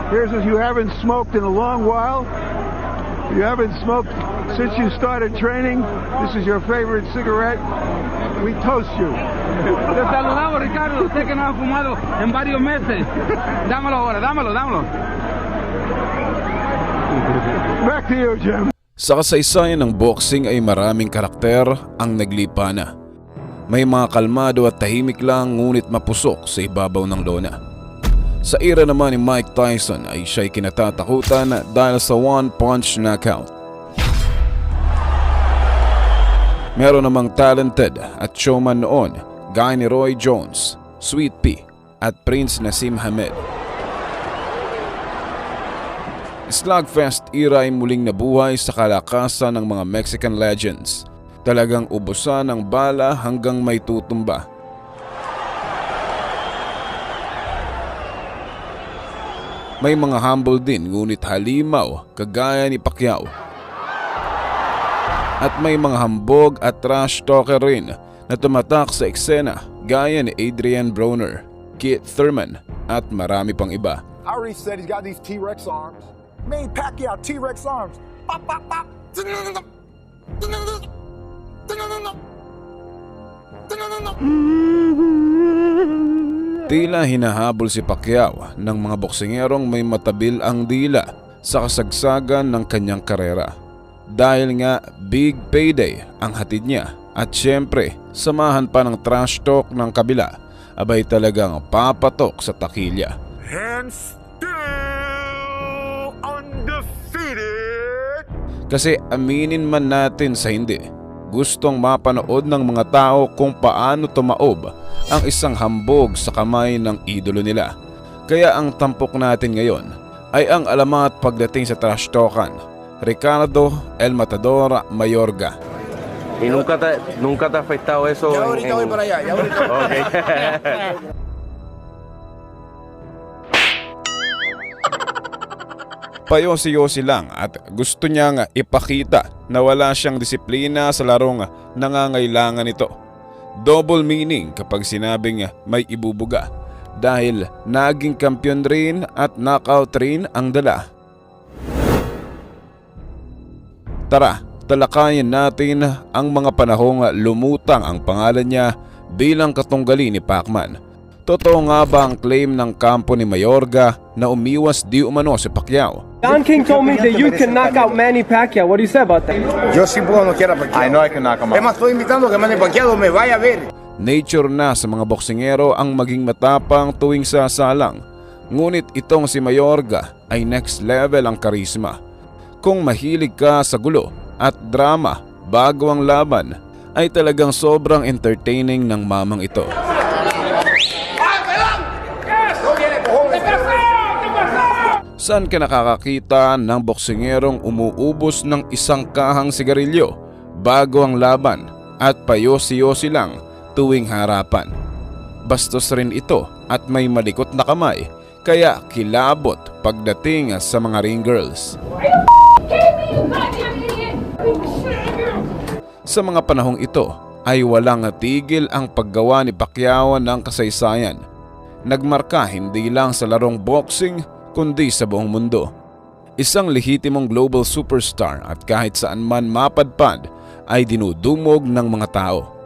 Here's if you haven't smoked in a long while. You haven't smoked since you started training. This is your favorite cigarette. We toast you. Te saludamos, Ricardo. Usted que no ha fumado en varios meses. Dámelo ahora, dámelo. Back to you, Jim. Sa kasaysayan ng boxing ay maraming karakter ang naglipana. May mga kalmado at tahimik lang ngunit mapusok sa ibabaw ng lona. Sa era naman ni Mike Tyson ay siya'y kinatatakutan dahil sa one-punch knockout. Meron namang talented at showman noon gaya ni Roy Jones, Sweet Pea at Prince Naseem Hamed. Slugfest era ay muling nabuhay sa kalakasan ng mga Mexican legends. Talagang ubusan ng bala hanggang may tutumba. May mga humble din ngunit halimaw kagaya ni Pacquiao. At may mga hambog at trash talker rin na tumatak sa eksena gaya ni Adrian Broner, Keith Thurman at marami pang iba. I already said he's got these T-Rex arms. Manny Pacquiao, T-Rex arms. Pop, pop, pop. Tila hinahabol si Pacquiao ng mga boksingerong may matabil ang dila sa kasagsagan ng kanyang karera. Dahil nga big payday ang hatid niya at syempre samahan pa ng trash talk ng kabila, abay talagang papatok sa takilya. And still undefeated. Kasi aminin man natin sa hindi, gustong mapanood ng mga tao kung paano tumaob ang isang hambog sa kamay ng idolo nila. Kaya ang tampok natin ngayon ay ang alamat pagdating sa trash talkan, Ricardo El Matador Mayorga. ¿Y nunca te ha afectado eso? Ya ahorita voy para allá, ya ahorita. Okay. Payosi-yosi lang at gusto niyang ipakita na wala siyang disiplina sa larong nangangailangan nito. Double meaning kapag sinabing may ibubuga dahil naging kampiyon rin at knockout rin ang dala. Tara, talakayin natin ang mga panahong lumutang ang pangalan niya bilang katunggali ni Pacman. Totoo nga ba ang claim ng kampo ni Mayorga na umiwas di umano si Pacquiao? Don King told me that you can knock out Manny Pacquiao. What do you say about that? Yo sí puedo noquear a Pacquiao. I know I can knock him out. Es más, estoy invitando que Manny Pacquiao me vaya a ver. Nature na sa mga boksingero ang maging matapang tuwing sasalang. Ngunit itong si Mayorga ay next level ang karisma. Kung mahilig ka sa gulo at drama bago ang laban, ay talagang sobrang entertaining ng mamang ito. Saan ka nakakakita ng boksingerong umuubos ng isang kahang sigarilyo bago ang laban at payosi-yosi lang tuwing harapan? Bastos rin ito at may malikot na kamay kaya kilabot pagdating sa mga ring girls. Sa mga panahong ito ay walang tigil ang paggawa ni Pacquiao ng kasaysayan. Nagmarka hindi lang sa larong boxing kundi sa buong mundo. Isang lehitimong global superstar at kahit saan man mapadpad ay dinudumog ng mga tao.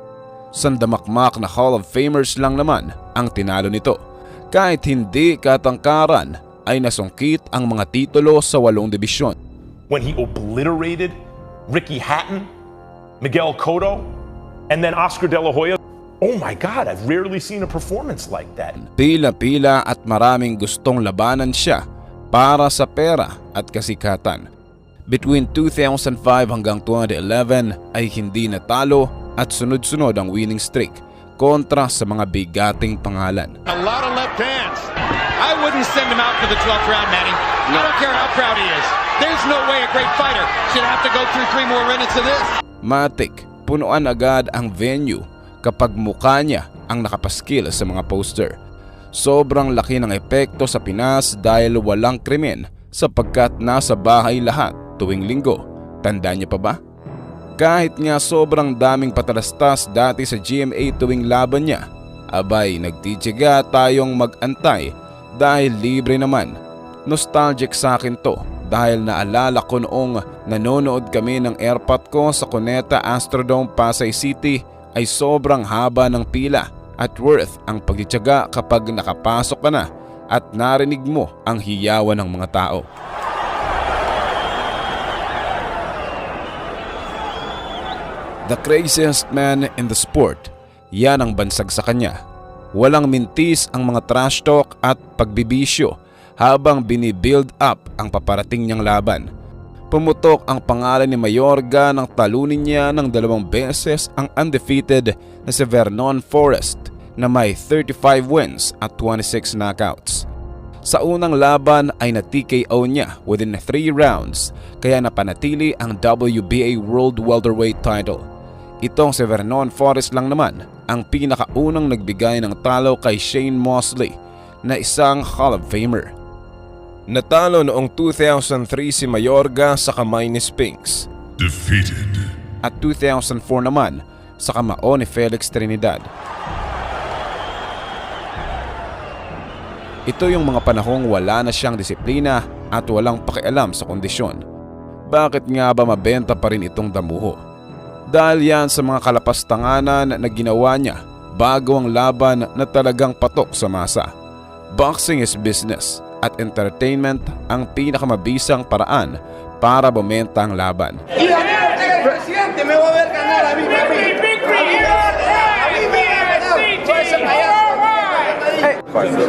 Sandamakmak na Hall of Famers lang naman ang tinalo nito. Kahit hindi katangkaran ay nasungkit ang mga titulo sa 8 dibisyon. When he obliterated Ricky Hatton, Miguel Cotto, and then Oscar De La Hoya. Oh my God, I've rarely seen a performance like that. Pila-pila at maraming gustong labanan siya para sa pera at kasikatan. Between 2005 hanggang 2011 ay hindi natalo at sunod-sunod ang winning streak kontra sa mga bigating pangalan. A lot of left hands. I wouldn't send him out for the 12th round, Manny. I don't care how proud he is. There's no way a great fighter should have to go through 3 more minutes of this. Matik, punuan agad ang venue kapag mukha niya ang nakapaskil sa mga poster. Sobrang laki ng epekto sa Pinas dahil walang krimen sapagkat nasa bahay lahat tuwing linggo. Tandaan niyo pa ba? Kahit nga sobrang daming patalastas dati sa GMA tuwing laban niya, abay nagtitiyaga tayong mag-antay dahil libre naman. Nostalgic sa akin to dahil naalala ko noong nanonood kami ng airpot ko sa Cuneta Astrodome, Pasay City ay sobrang haba ng pila at worth ang pagtitiyaga kapag nakapasok ka na at narinig mo ang hiyawan ng mga tao. The craziest man in the sport, yan ang bansag sa kanya. Walang mintis ang mga trash talk at pagbibisyo habang binibuild up ang paparating niyang laban. Pumutok ang pangalan ni Mayorga nang talunin niya ng 2 beses ang undefeated na si Vernon Forrest na may 35 wins at 26 knockouts. Sa unang laban ay na-TKO niya within 3 rounds kaya napanatili ang WBA World Welterweight title. Itong si Vernon Forrest lang naman ang pinakaunang nagbigay ng talo kay Shane Mosley na isang Hall of Famer. Natalo noong 2003 si Mayorga sa kamay ni Spinks. Defeated. At 2004 naman sa kamao ni Felix Trinidad. Ito yung mga panahong wala na siyang disiplina at walang pakialam sa kondisyon. Bakit nga ba mabenta pa rin itong damuho? Dahil yan sa mga kalapastanganan na ginawa niya bago ang laban na talagang patok sa masa. Boxing is business at entertainment ang pinakamabisang paraan para bumenta ang laban.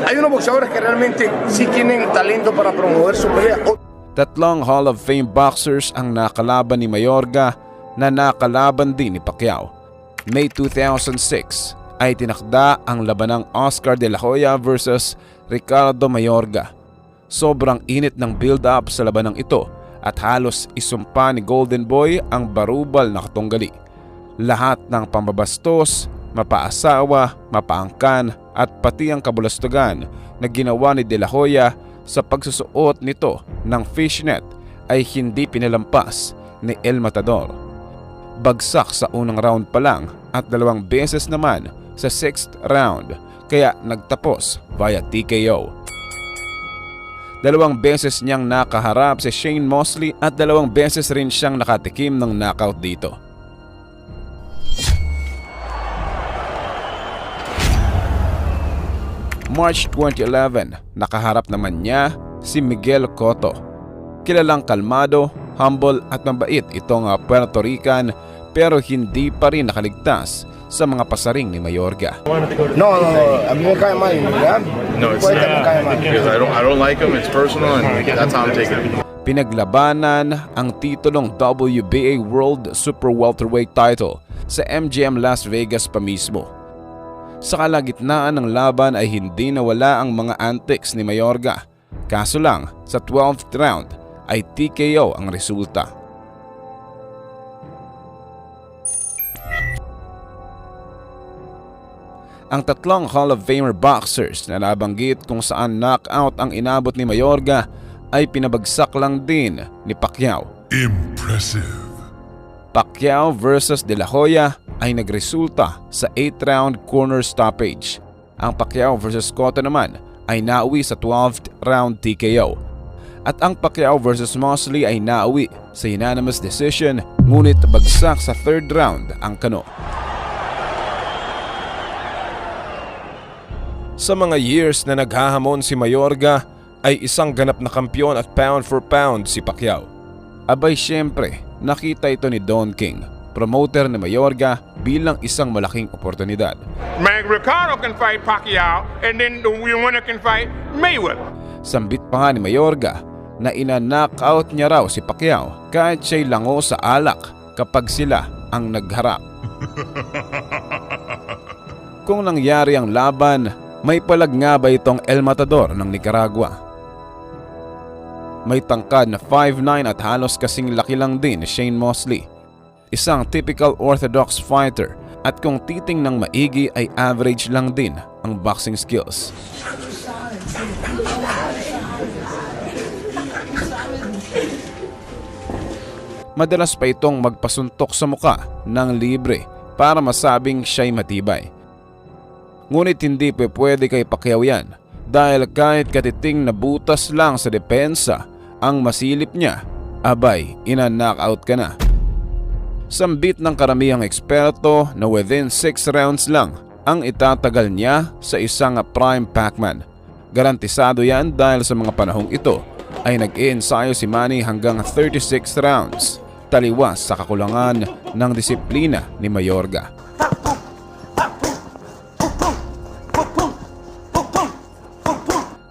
Hay unos boxeadores que realmente sí tienen talento para promover su pelea. 3 Hall of Fame boxers ang nakalaban ni Mayorga na nakalaban din ni Pacquiao. May 2006 ay tinakda ang labanang Oscar De La Hoya versus Ricardo Mayorga. Sobrang init ng build-up sa labanang ito at halos isumpa ni Golden Boy ang barubal na katunggali. Lahat ng pambabastos, mapaasawa, mapaangkan at pati ang kabulastugan na ginawa ni De La Hoya sa pagsusuot nito ng fishnet ay hindi pinalampas ni El Matador. Bagsak sa unang round pa lang at 2 beses naman sa 6th round kaya nagtapos via TKO. 2 beses niyang nakaharap si Shane Mosley at 2 beses rin siyang nakatikim ng knockout dito. March 2011, nakaharap naman niya si Miguel Cotto. Kilalang kalmado, humble at mabait itong Puerto Rican pero hindi pa rin nakaligtas sa mga pasaring ni Mayorga. No, a mí me cae mal, ¿verdad? No, it's not. Because I don't like him. It's personal, and that's how I'm taking it. Pinaglabanan ang titulong WBA World Super Welterweight title sa MGM Las Vegas pa mismo. Sa kalagitnaan ng laban ay hindi nawala ang mga antics ni Mayorga. Kaso lang, sa 12th round ay TKO ang resulta. Ang 3 Hall of Famer boxers na nabanggit kung saan knockout ang inabot ni Mayorga ay pinabagsak lang din ni Pacquiao. Impressive. Pacquiao versus De La Hoya ay nagresulta sa 8th round corner stoppage. Ang Pacquiao versus Cotto naman ay nauwi sa 12th round TKO. At ang Pacquiao versus Mosley ay nauwi sa unanimous decision ngunit bagsak sa 3rd round ang kano. Sa mga years na naghahamon si Mayorga ay isang ganap na kampiyon at pound for pound si Pacquiao. Abay syempre, nakita ito ni Don King, promoter ni Mayorga bilang isang malaking oportunidad. Ricardo can fight Pacquiao and then the winner can fight Mayweather. Sambit pa nga ni Mayorga na ina-knockout niya raw si Pacquiao kahit siya'y lango sa alak kapag sila ang nagharap. Kung nangyari ang laban, may palag nga ba itong El Matador ng Nicaragua? May tangkad na 5'9" at halos kasing laki lang din ni Shane Mosley. Isang typical orthodox fighter at kung titingnang maigi ay average lang din ang boxing skills. Madalas pa itong magpasuntok sa muka ng libre para masabing siya'y matibay. Ngunit hindi pwede kay Pacquiao yan dahil kahit katiting na butas lang sa depensa ang masilip niya, abay ina-knockout ka na. Sambit ng karamihang eksperto na within 6 rounds lang ang itatagal niya sa isang prime Pac-Man. Garantisado yan dahil sa mga panahong ito ay nag-iensayo si Manny hanggang 36 rounds, taliwas sa kakulangan ng disiplina ni Mayorga.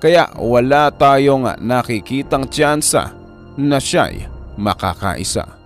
Kaya wala tayong nakikitang tsansa na siya'y makakaisa.